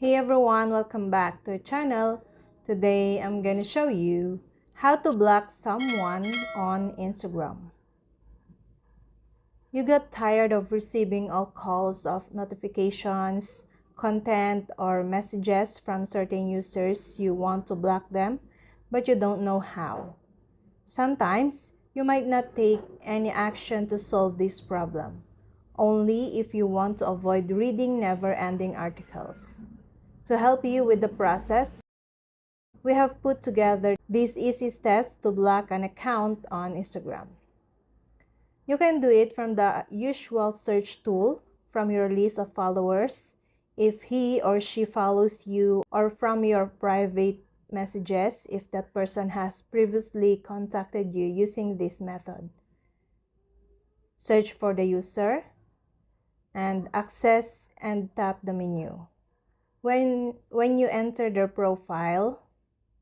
Hey everyone, welcome back to the channel. Today I'm gonna show you how to block someone on Instagram. You got tired of receiving all calls of notifications, content, or messages from certain users. You want to block them, but you don't know how. Sometimes you might not take any action to solve this problem, only if you want to avoid reading never-ending articles. To help you with the process, we have put together these easy steps to block an account on Instagram. You can do it from the usual search tool, from your list of followers, if he or she follows you, or from your private messages if that person has previously contacted you using this method. Search for the user and access and tap the menu. When you enter their profile,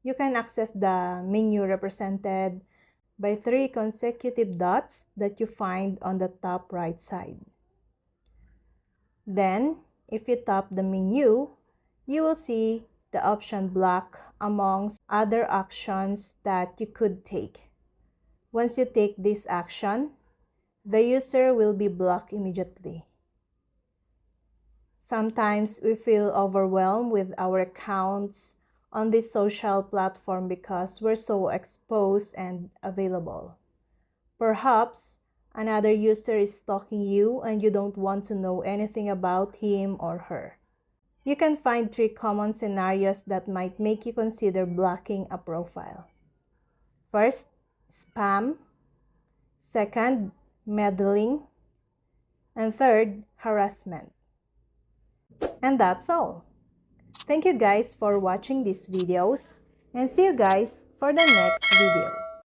you can access the menu represented by 3 consecutive dots that you find on the top right side. Then, if you tap the menu, you will see the option block amongst other actions that you could take. Once you take this action, the user will be blocked immediately. Sometimes we feel overwhelmed with our accounts on this social platform because we're so exposed and available. Perhaps another user is stalking you and you don't want to know anything about him or her. You can find 3 common scenarios that might make you consider blocking a profile. First, spam. Second, meddling. And third, harassment. And that's all. Thank you guys for watching these videos and see you guys for the next video.